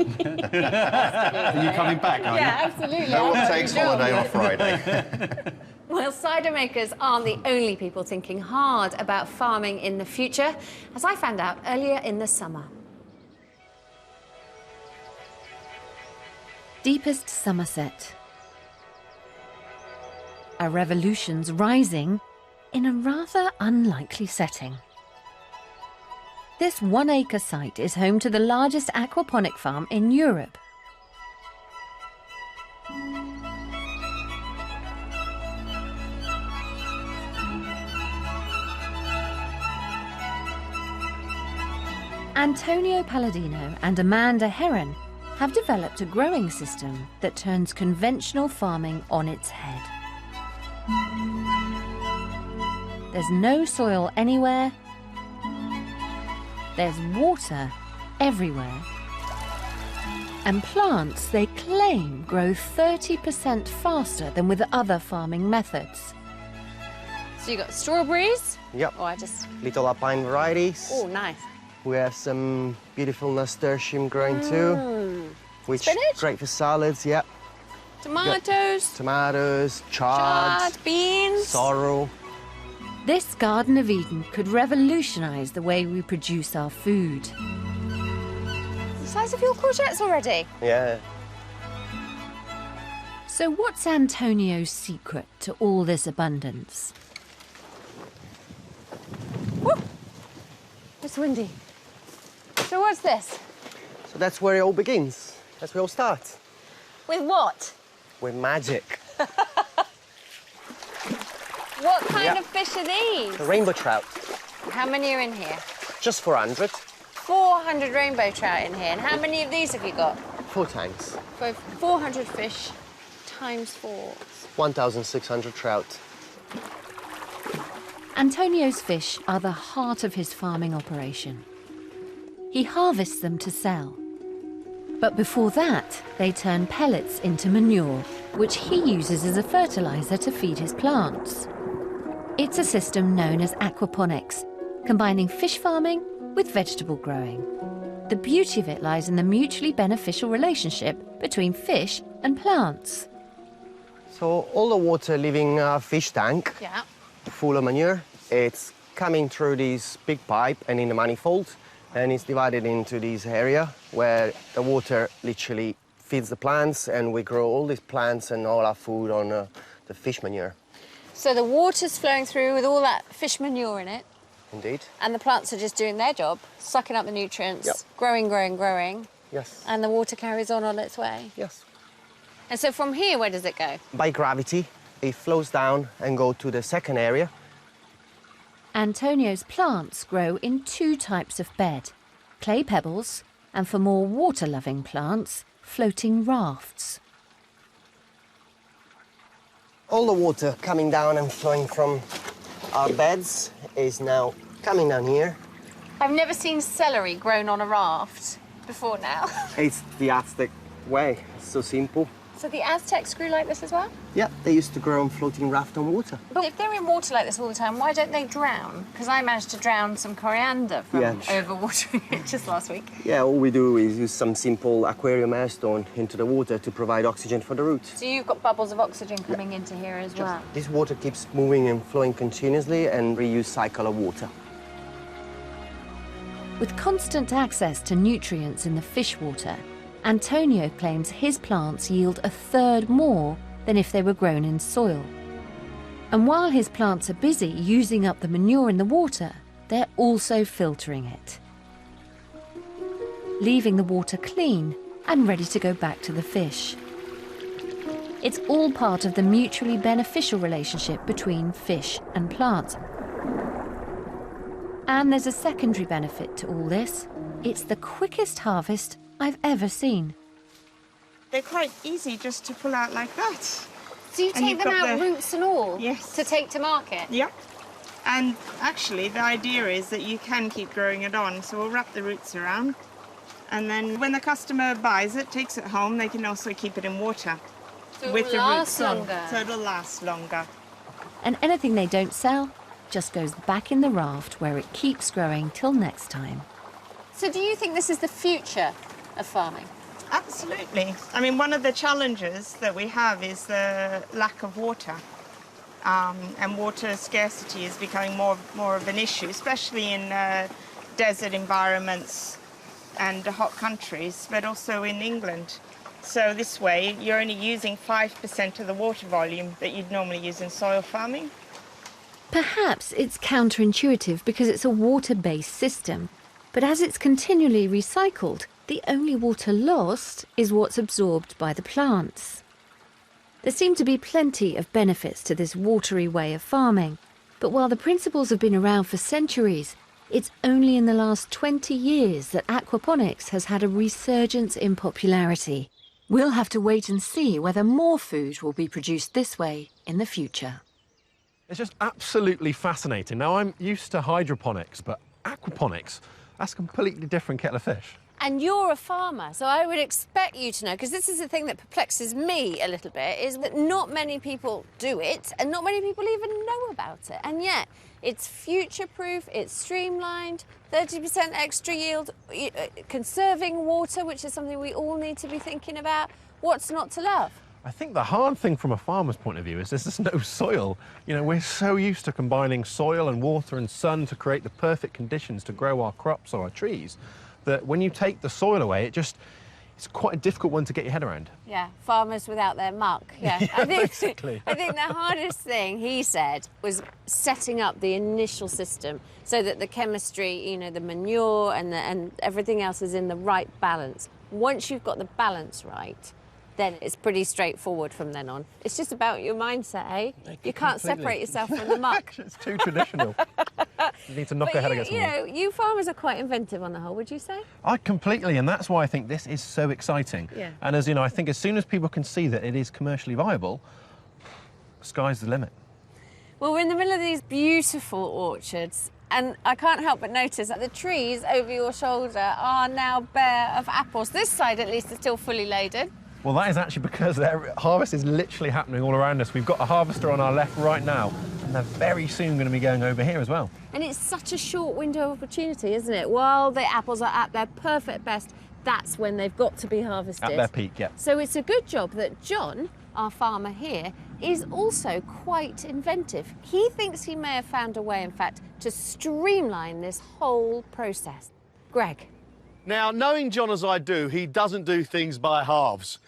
Are you coming back, are you? Yeah, absolutely. No one takes holiday on a Friday. Well, cider makers aren't the only people thinking hard about farming in the future, as I found out earlier in the summer. Deepest Somerset. A revolution's rising in a rather unlikely setting. This 1-acre site is home to the largest aquaponic farm in Europe. Antonio Palladino and Amanda Heron have developed a growing system that turns conventional farming on its head. There's no soil anywhere. There's water everywhere. And plants, they claim, grow 30% faster than with other farming methods. So you got strawberries? Yep. Oh, I just... Little alpine varieties. Oh, nice. We have some beautiful nasturtium growing too. Which Spinach? great for salads, yep. Tomatoes. Tomatoes, chard, beans. sorrel. This Garden of Eden could revolutionise the way we produce our food. The size of your courgettes already? Yeah. So what's Antonio's secret to all this abundance? Woo! It's windy. So what's this? So that's where it all begins. That's where it all starts. With what? With magic. What kind of fish are these? The rainbow trout. How many are in here? Just 400. 400 rainbow trout in here. And how many of these have you got? 4 times. So 400 fish times 4. 1,600 trout. Antonio's fish are the heart of his farming operation. He harvests them to sell. But before that, they turn pellets into manure, which he uses as a fertilizer to feed his plants. It's a system known as aquaponics, combining fish farming with vegetable growing. The beauty of it lies in the mutually beneficial relationship between fish and plants. So all the water leaving a fish tank, full of manure, it's coming through this big pipe and in the manifold, and it's divided into this area where the water literally feeds the plants, and we grow all these plants and all our food on the fish manure. So the water's flowing through with all that fish manure in it. Indeed. And the plants are just doing their job, sucking up the nutrients, growing, growing, growing. Yes. And the water carries on its way. Yes. And so from here, where does it go? By gravity, it flows down and goes to the second area. Antonio's plants grow in 2 types of bed, clay pebbles, and for more water-loving plants, floating rafts. All the water coming down and flowing from our beds is now coming down here. I've never seen celery grown on a raft before now. It's the Aztec way. It's so simple. So the Aztecs grew like this as well? Yeah, they used to grow on floating raft on water. But if they're in water like this all the time, why don't they drown? Because I managed to drown some coriander from overwatering it just last week. Yeah, all we do is use some simple aquarium air stone into the water to provide oxygen for the roots. So you've got bubbles of oxygen coming into here as well? This water keeps moving and flowing continuously and reuse cycle of water. With constant access to nutrients in the fish water, Antonio claims his plants yield 1/3 more than if they were grown in soil. And while his plants are busy using up the manure in the water, they're also filtering it, leaving the water clean and ready to go back to the fish. It's all part of the mutually beneficial relationship between fish and plants. And there's a secondary benefit to all this. It's the quickest harvest I've ever seen. They're quite easy just to pull out like that. So you take them out, roots and all, to take to market? Yep. And actually, the idea is that you can keep growing it on. So we'll wrap the roots around. And then when the customer buys it, takes it home, they can also keep it in water. So with the roots on. longer. So it'll last longer. And anything they don't sell just goes back in the raft where it keeps growing till next time. So do you think this is the future of farming? Absolutely. I mean, one of the challenges that we have is the lack of water. And water scarcity is becoming more of an issue, especially in desert environments and hot countries, but also in England. So this way, you're only using 5% of the water volume that you'd normally use in soil farming. Perhaps it's counterintuitive because it's a water-based system, but as it's continually recycled, the only water lost is what's absorbed by the plants. There seem to be plenty of benefits to this watery way of farming, but while the principles have been around for centuries, it's only in the last 20 years that aquaponics has had a resurgence in popularity. We'll have to wait and see whether more food will be produced this way in the future. It's just absolutely fascinating. Now, I'm used to hydroponics, but aquaponics, that's a completely different kettle of fish. And you're a farmer, so I would expect you to know, because this is the thing that perplexes me a little bit, is that not many people do it, and not many people even know about it. And yet, it's future-proof, it's streamlined, 30% extra yield, conserving water, which is something we all need to be thinking about. What's not to love? I think the hard thing from a farmer's point of view is there's no soil. You know, we're so used to combining soil and water and sun to create the perfect conditions to grow our crops or our trees, that when you take the soil away, it's quite a difficult one to get your head around. Yeah, farmers without their muck. Yeah, Yeah, basically. I think the hardest thing, he said, was setting up the initial system so that the chemistry, you know, the manure and everything else is in the right balance. Once you've got the balance right, then it's pretty straightforward from then on. It's just about your mindset, eh? You can't separate yourself from the muck. It's too traditional. You need to knock your head against the wall. You know, you farmers are quite inventive on the whole, would you say? Completely, and that's why I think this is so exciting. Yeah. And as you know, I think as soon as people can see that it is commercially viable, sky's the limit. Well, we're in the middle of these beautiful orchards, and I can't help but notice that the trees over your shoulder are now bare of apples. This side, at least, is still fully laden. Well, that is actually because their harvest is literally happening all around us. We've got a harvester on our left right now, and they're very soon going to be going over here as well. And it's such a short window of opportunity, isn't it? While the apples are at their perfect best, that's when they've got to be harvested. At their peak, yeah. So it's a good job that John, our farmer here, is also quite inventive. He thinks he may have found a way, in fact, to streamline this whole process. Gregg. Now, knowing John as I do, he doesn't do things by halves.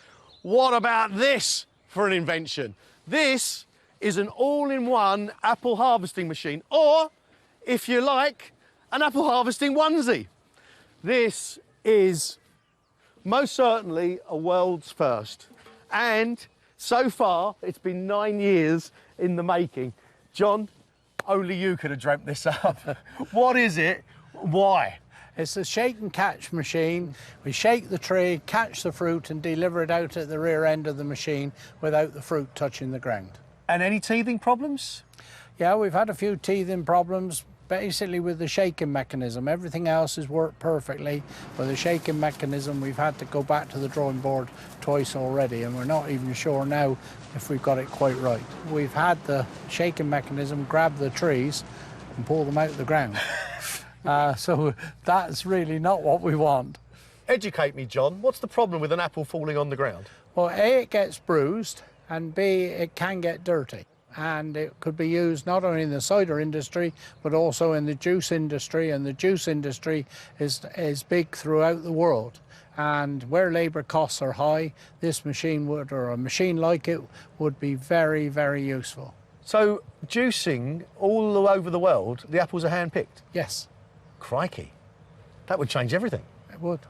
What about this for an invention? This is an all-in-one apple harvesting machine, or, if you like, an apple harvesting onesie. This is most certainly a world's first, and so far it's been 9 years in the making. John, only you could have dreamt this up. What is it? Why? It's a shake and catch machine. We shake the tree, catch the fruit and deliver it out at the rear end of the machine without the fruit touching the ground. And any teething problems? Yeah, we've had a few teething problems, basically with the shaking mechanism. Everything else has worked perfectly, but the shaking mechanism, we've had to go back to the drawing board twice already, and we're not even sure now if we've got it quite right. We've had the shaking mechanism grab the trees and pull them out of the ground. So that's really not what we want. Educate me, John. What's the problem with an apple falling on the ground? Well, A, it gets bruised, and B, it can get dirty. And it could be used not only in the cider industry, but also in the juice industry, and the juice industry is big throughout the world. And where labour costs are high, this machine would, or a machine like it, would be very, very useful. So, juicing all over the world, the apples are hand-picked? Yes. Crikey. That would change everything. It would.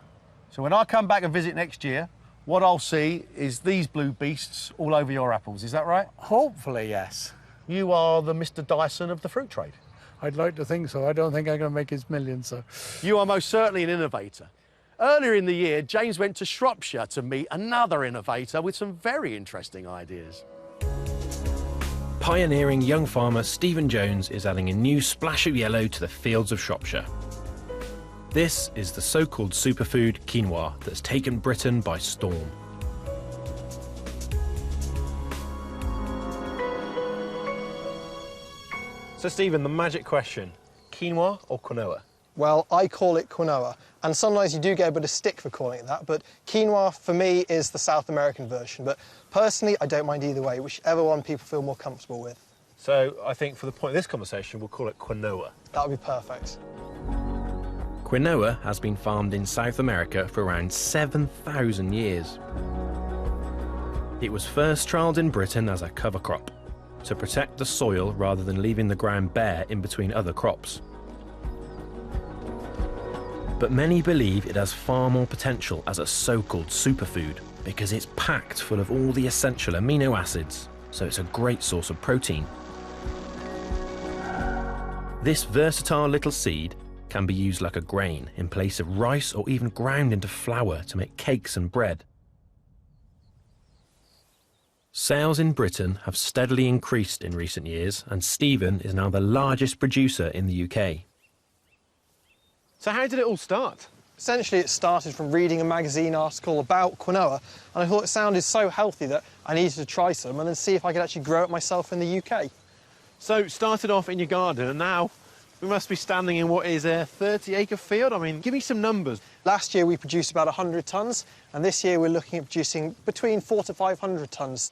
So when I come back and visit next year, what I'll see is these blue beasts all over your apples, is that right? Hopefully, yes. You are the Mr. Dyson of the fruit trade. I'd like to think so. I don't think I'm going to make his millions, so. You are most certainly an innovator. Earlier in the year, James went to Shropshire to meet another innovator with some very interesting ideas. Pioneering young farmer Stephen Jones is adding a new splash of yellow to the fields of Shropshire. This is the so-called superfood quinoa that's taken Britain by storm. So, Stephen, the magic question, quinoa or quinoa? Well, I call it quinoa, and sometimes you do get a bit of stick for calling it that, but quinoa, for me, is the South American version. But personally, I don't mind either way, whichever one people feel more comfortable with. So, I think for the point of this conversation, we'll call it quinoa. That would be perfect. Quinoa has been farmed in South America for around 7,000 years. It was first trialled in Britain as a cover crop, to protect the soil rather than leaving the ground bare in between other crops. But many believe it has far more potential as a so-called superfood because it's packed full of all the essential amino acids, so it's a great source of protein. This versatile little seed can be used like a grain in place of rice or even ground into flour to make cakes and bread. Sales in Britain have steadily increased in recent years, and Stephen is now the largest producer in the UK. So how did it all start? Essentially, it started from reading a magazine article about quinoa, and I thought it sounded so healthy that I needed to try some and then see if I could actually grow it myself in the UK. So, started off in your garden, and now we must be standing in what is a 30-acre field. I mean, give me some numbers. Last year we produced about 100 tonnes, and this year we're looking at producing between 400 to 500 tonnes.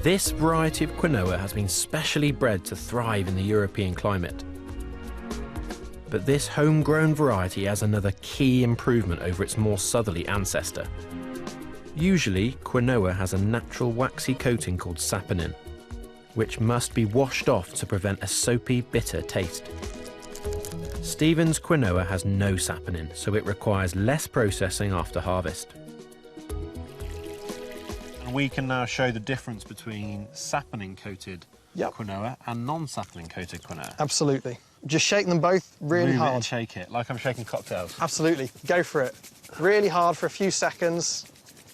This variety of quinoa has been specially bred to thrive in the European climate. But this homegrown variety has another key improvement over its more southerly ancestor. Usually, quinoa has a natural waxy coating called saponin, which must be washed off to prevent a soapy, bitter taste. Stephen's quinoa has no saponin, so it requires less processing after harvest. And we can now show the difference between saponin-coated quinoa and non-saponin-coated quinoa. Absolutely. Just shake them both really Move hard. it and shake it, like I'm shaking cocktails. Absolutely. Go for it. Really hard for a few seconds.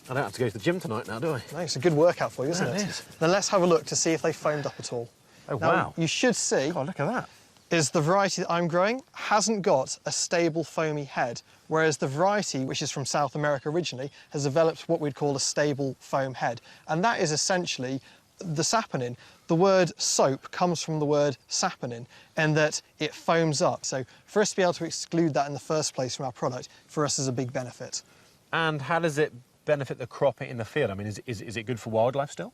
I don't have to go to the gym tonight now, do I? No, it's a good workout for you, isn't Yeah, it? it is. Then let's have a look to see if they foamed up at all. Oh, now, wow. You should see... God, look at that. Is the variety that I'm growing hasn't got a stable foamy head, whereas the variety, which is from South America originally, has developed what we'd call a stable foam head. And that is essentially the saponin. The word soap comes from the word saponin, and that it foams up. So for us to be able to exclude that in the first place from our product, for us is a big benefit. And how does it benefit the crop in the field? I mean, is it good for wildlife still?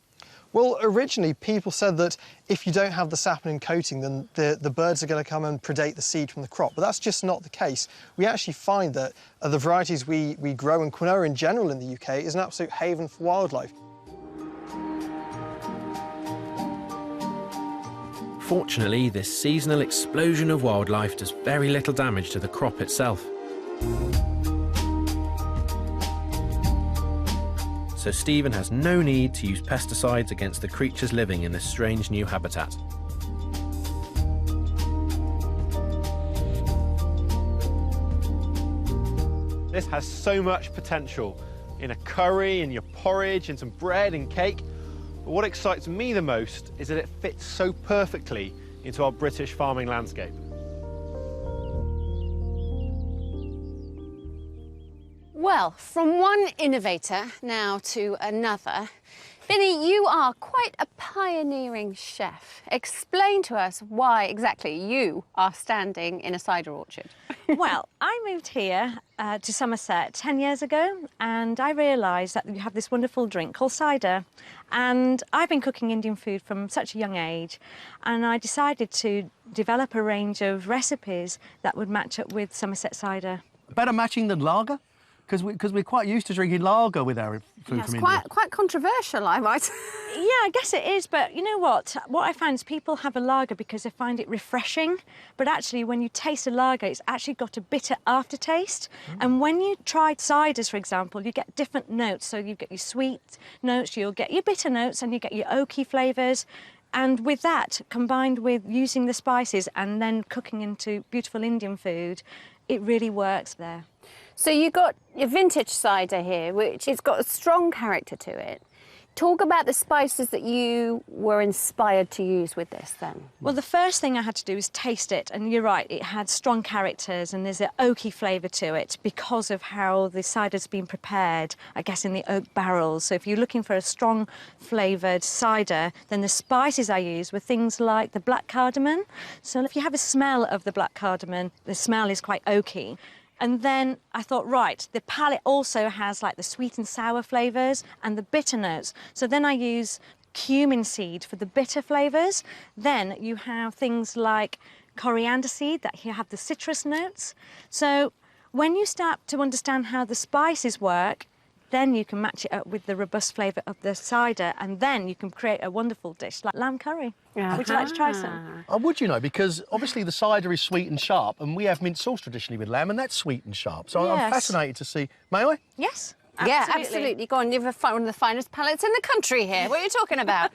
Well, originally people said that if you don't have the saponin coating, then the birds are going to come and predate the seed from the crop. But that's just not the case. We actually find that the varieties we grow, and quinoa in general in the UK, is an absolute haven for wildlife. Fortunately, this seasonal explosion of wildlife does very little damage to the crop itself. So Stephen has no need to use pesticides against the creatures living in this strange new habitat. This has so much potential in a curry, in your porridge, in some bread and cake. But what excites me the most is that it fits so perfectly into our British farming landscape. Well, from one innovator now to another. Vinny, you are quite a pioneering chef. Explain to us why exactly you are standing in a cider orchard. Well, I moved here to Somerset 10 years ago, and I realised that you have this wonderful drink called cider. And I've been cooking Indian food from such a young age, and I decided to develop a range of recipes that would match up with Somerset cider. Better matching than lager? Because we're quite used to drinking lager with our food from India. It's quite controversial, I might. Yeah, I guess it is, but you know what? What I find is people have a lager because they find it refreshing, but actually when you taste a lager, it's actually got a bitter aftertaste. And when you try ciders, for example, you get different notes. So you get your sweet notes, you'll get your bitter notes, and you get your oaky flavours. And with that, combined with using the spices and then cooking into beautiful Indian food, it really works there. So you got your vintage cider here, which it's got a strong character to it. Talk about the spices that you were inspired to use with this then. Well, the first thing I had to do was taste it, and you're right, it had strong characters and there's an oaky flavour to it because of how the cider's been prepared, I guess, in the oak barrels. So if you're looking for a strong flavoured cider, then the spices I used were things like the black cardamom. So if you have a smell of the black cardamom, the smell is quite oaky. And then I thought, right, the palate also has like the sweet and sour flavours and the bitter notes. So then I use cumin seed for the bitter flavours. Then you have things like coriander seed that you have the citrus notes. So when you start to understand how the spices work, then you can match it up with the robust flavour of the cider, and then you can create a wonderful dish like lamb curry. Yeah. Would you like to try some? Would you know, because obviously the cider is sweet and sharp, and we have mint sauce traditionally with lamb, and that's sweet and sharp. So Yes. I'm fascinated to see. May I? Yes. Yeah, absolutely. Go on, you've one of the finest palates in the country here. What are you talking about?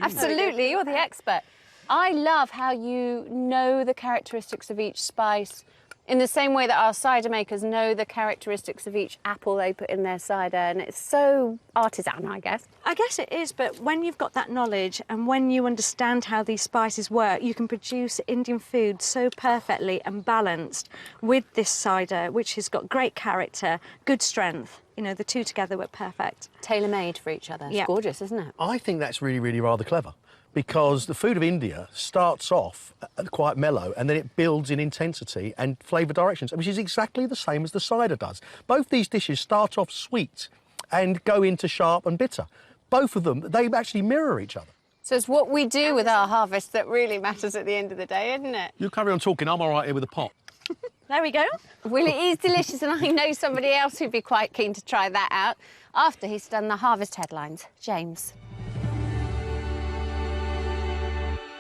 Absolutely, you're the expert. I love how you know the characteristics of each spice in the same way that our cider makers know the characteristics of each apple they put in their cider, and it's so artisan, I guess. I guess it is, but when you've got that knowledge and when you understand how these spices work, you can produce Indian food so perfectly and balanced with this cider, which has got great character, good strength. You know, the two together were perfect. Tailor-made for each other. It's gorgeous, isn't it? I think that's really, really rather clever, because the food of India starts off quite mellow and then it builds in intensity and flavour directions, which is exactly the same as the cider does. Both these dishes start off sweet and go into sharp and bitter. Both of them, they actually mirror each other. So it's what we do with our harvest that really matters at the end of the day, isn't it? You carry on talking, I'm all right here with the pot. There we go. Well, it is delicious, and I know somebody else who'd be quite keen to try that out after he's done the harvest headlines. James.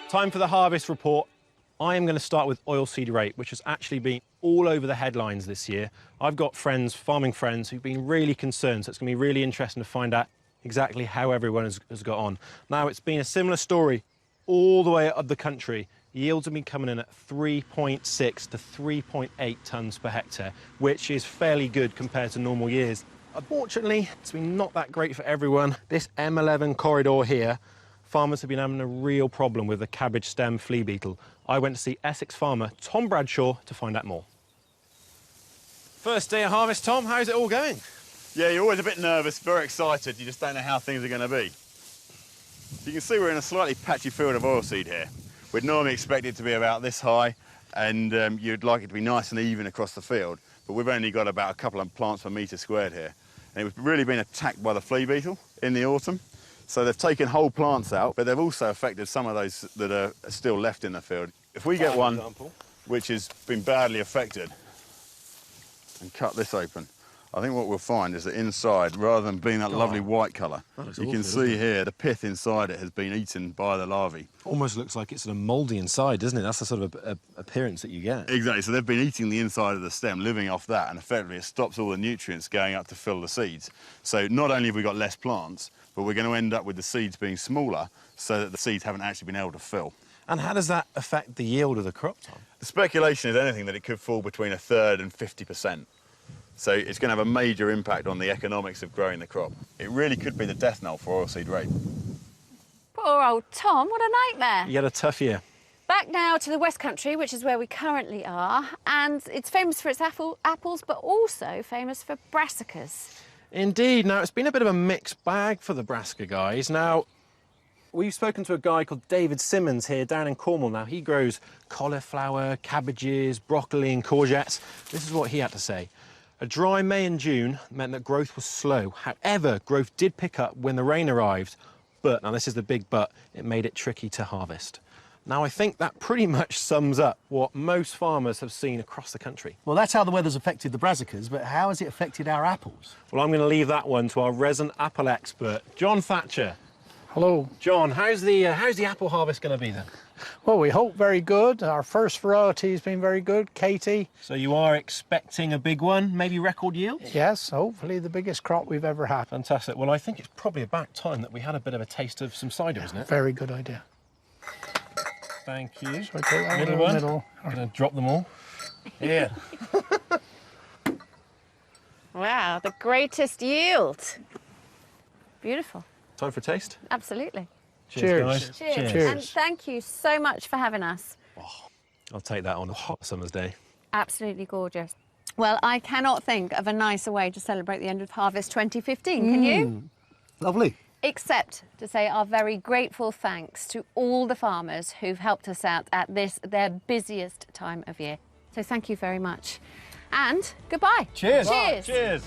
Time for the harvest report. I am going to start with oilseed rape, which has actually been all over the headlines this year. I've got friends, farming friends, who've been really concerned, so it's going to be really interesting to find out exactly how everyone has got on. Now, it's been a similar story all the way up the country. Yields have been coming in at 3.6 to 3.8 tonnes per hectare, which is fairly good compared to normal years. Unfortunately, it's been not that great for everyone. This M11 corridor here, farmers have been having a real problem with the cabbage stem flea beetle. I went to see Essex farmer Tom Bradshaw to find out more. First day of harvest, Tom, how's it all going? Yeah, you're always a bit nervous, very excited. You just don't know how things are going to be. You can see we're in a slightly patchy field of oilseed here. We'd normally expect it to be about this high, and you'd like it to be nice and even across the field, but we've only got about a couple of plants per metre squared here. And it's really been attacked by the flea beetle in the autumn. So they've taken whole plants out, but they've also affected some of those that are still left in the field. If we get one which has been badly affected and cut this open, I think what we'll find is that inside, rather than being that lovely white colour, you can see here the pith inside it has been eaten by the larvae. Almost looks like it's sort of mouldy inside, doesn't it? That's the sort of appearance that you get. Exactly, so they've been eating the inside of the stem, living off that, and effectively it stops all the nutrients going up to fill the seeds. So not only have we got less plants, but we're going to end up with the seeds being smaller so that the seeds haven't actually been able to fill. And how does that affect the yield of the crop, Tom? The speculation is anything that it could fall between 1/3 and 50%. So it's going to have a major impact on the economics of growing the crop. It really could be the death knell for oilseed rape. Poor old Tom, what a nightmare. You had a tough year. Back now to the West Country, which is where we currently are, and it's famous for its apples, but also famous for brassicas. Indeed. Now, it's been a bit of a mixed bag for the brassica guys. Now, we've spoken to a guy called David Simmons here down in Cornwall. Now, he grows cauliflower, cabbages, broccoli and courgettes. This is what he had to say. A dry May and June meant that growth was slow. However, growth did pick up when the rain arrived. But, now this is the big but, it made it tricky to harvest. Now, I think that pretty much sums up what most farmers have seen across the country. Well, that's how the weather's affected the brassicas, but how has it affected our apples? Well, I'm going to leave that one to our resident apple expert, John Thatcher. Hello. John, how's the apple harvest going to be then? Well, we hope very good. Our first variety has been very good, Katie. So you are expecting a big one, maybe record yields? Yes, hopefully the biggest crop we've ever had. Fantastic. Well, I think it's probably about time that we had a bit of a taste of some cider, isn't it? Very good idea. Thank you. Shall I take that middle one? I'm going to drop them all. Here. Wow, the greatest yield. Beautiful. Time for a taste? Absolutely. Cheers, guys. Cheers. Cheers. And thank you so much for having us. Oh, I'll take that on a hot summer's day. Absolutely gorgeous. Well, I cannot think of a nicer way to celebrate the end of harvest 2015, can you? Lovely. Except to say our very grateful thanks to all the farmers who've helped us out at this, their busiest time of year. So thank you very much. And goodbye. Cheers. Cheers. Cheers.